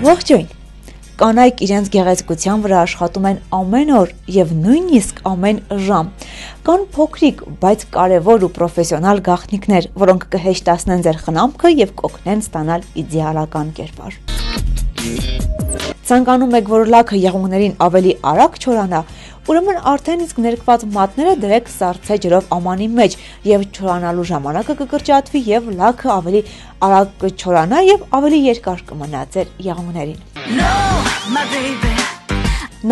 Ողջույն։ Կանայք իրենց գեղեցկության վրա աշխատում են ամեն օր եւ նույնիսկ ամեն ժամ։ Կան փոքրիկ, բայց կարևոր ու պրոֆեսիոնալ գաղտնիքներ, որոնք կհեշտացնեն ձեր խնամքը եւ կօգնեն ստանալ իդեալական կերպար։ Ցանկանում եք, որ լաքը եղունգներին ավելի արագ չորանա, ուրեմն արդեն իսկ ներկված մատները դրեք սառցե ջրով ամանի մեջ եւ չորանալու ժամանակը կկրճատվի եւ լաքը ավելի արագ կչորանա եւ ավելի երկար կմնա ձեր եղունգներին։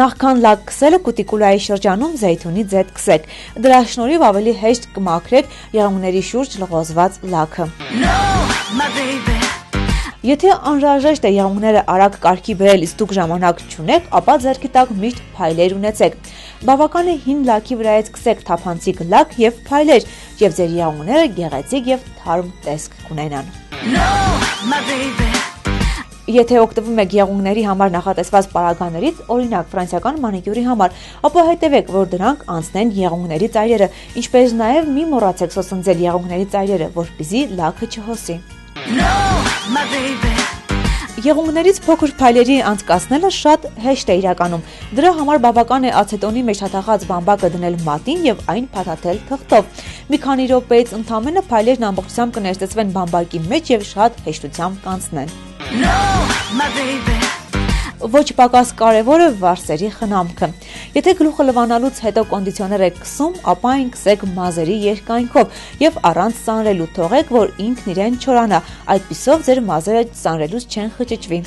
Նախքան լակ քսելը կուտիկուլայի շրջանում զեյթունի ձետ քսեք, դրա շնորհիվ ավելի հեշտ կմաքրեք եղունգների շուրջ լղոզված լաքը։ Եթե անհրաժեշտ է եղունգները արագ կարգի բերել, իսկ դուք ժամանակ չունեք, ապա ձեռքի տակ միշտ փայլեր ունեցեք։ Բավական է հին լաքի վրայից քսեք թափանցիկ լակ եւ փայլեր, եւ ձեր եղունգները գեղեցիկ եւ թարմ տեսք կունենան։ Եթե օգտվում եք եղունգների համար նախատեսված պարագաներից, օրինակ ֆրանսիական մանիկյուրի համար, ապա հետևեք, որ դրանք անցնեն եղունգների ծայրերը, ինչպես նաեւ մի մոռացեք սոսնձել եղունգների ծայրերը, որպեսզի լաքը չհոսի։ Եղունգներից փոքր փայլերի անցկացնելը շատ հեշտ է իրականում։ Դրա համար բավական է ացետոնի մեջ թաթախած բամբակը դնել մատին եւ այն փաթաթել թղթով։ Մի քանի րոպեից ընդամենը փայլերն ամբողջությամբ կներծեցվեն բամբակի մեջ եւ շատ հեշտությամբ կանցնեն։ Ոչ պակաս կարևոր է վարսերի խնամքը։ Եթե գլուխը լվանալուց հետո կոնդիցիոներ եք քսում, ապա այն քսեք մազերի երկայնքով եւ առանց սանրելու թողեք, որ ինքն իրեն չորանա, այդպիսով ձեր մազերը սանրելուց չեն խճճվի։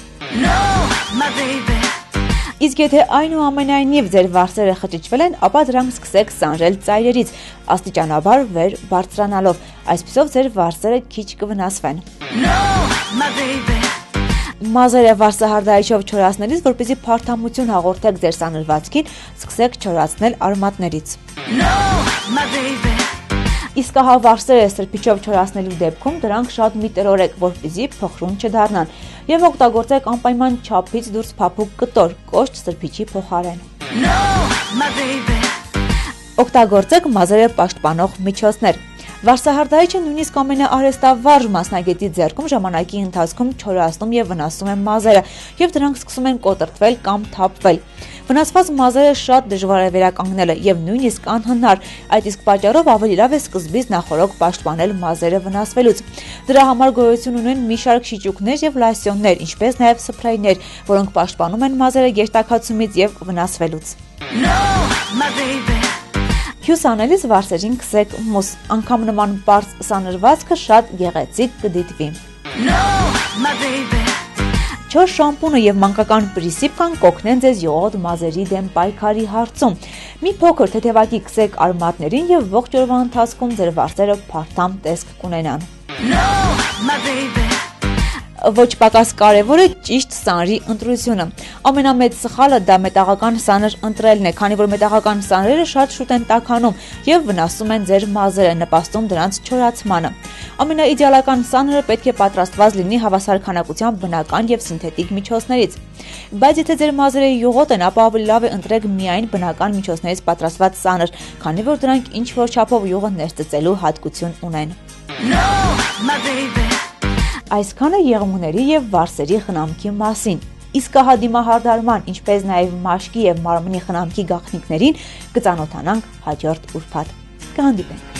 Իսկ եթե այնուամենայնիվ ձեր վարսերը խճճվել են, ապա դրանք սկսեք սանրել ծայրերից, աստիճանաբար վեր բարձրանալով, այսպիսով ձեր վարսերը քիչ կվնասվեն։ Մազերը վարսահարդայիչով չորացնելիս, որպեսզի փարթամություն հաղորդեք ձեր սանրվածքին, սկսեք չորացնել արմատներից։ Իսկ ահա վարսերը սրբիչով չորացնելու դեպքում դրանք շատ միտերորեք, որպեսզի փխրուն չդառնան, եւ օգտագործեք անպայման չափից դուրս փափուկ կտոր, կոշտ սրբիչի փոխարեն։ Օգտագործեք մազերը պաշտպանող միջոցներ։ Վարսահարդայիչը նույնիսկ ամենաարհեստավարժ մասնագետի ձեռքում ժամանակի ընթացքում չորացնում եւ վնասում են մազերը, եւ դրանք սկսում են կոտրտվել կամ թափվել։ Վնասված մազերը շատ դժվար է վերականգնելը եւ նույնիսկ անհնար, այդ իսկ պատճառով ավելի լավ է սկզբից նախորոք պաշտպանել մազերը վնասվելուց։ Դրա համար գոյություն ունեն մի շարք շիճուկներ եւ լասյոններ, ինչպես նաեւ սփրեյներ, որոնք պաշտպանում են մազերը գերտաքացումից եւ վնասվելուց։ Հյուս անելիս վարսերին քսեք մուս, անգամ նման պարզ սանրվածքը շատ գեղեցիկ կդիտվի։ Չոր շամպունը եւ մանկական պրիսիպկան կօգնեն ձեզ յուղոտ մազերի դեմ պայքարի հարցում։ Մի փոքր թեթևակի քսեք արմատներին եւ ողջ օրվա ընթացքում ձեր վարսերը փարթամ տեսք կունենան։ Ոչ պակաս կարևոր է ճիշտ սանրի ընտրությունը։ Ամենամեծ սխալը դա մետաղական սանր ընտրելն է, քանի որ մետաղական սանրերը շատ շուտ են տաքանում եւ վնասում են ձեր մազերը, նպաստում դրանց չորացմանը։ Ամենաիդեալական սանրը պետք է պատրաստված լինի հավասար քանակությամբ բնական եւ սինթետիկ միջոցներից։ Բայց եթե ձեր մազերը յուղոտ են, ապա ավելի լավ է ընտրեք միայն բնական միջոցներից պատրաստված սանր, քանի որ դրանք ինչ որ չափով յուղը ներծծելու հատկություն ունեն։ Այսքանը եղունգների եւ վարսերի խնամքի մասին։ Իսկ ահա դիմահարդարման, ինչպես նաեւ մաշկի եւ մարմնի խնամքի գաղտնիքներին կծանոթանանք հաջորդ ուրբաթ։ Կհանդիպենք։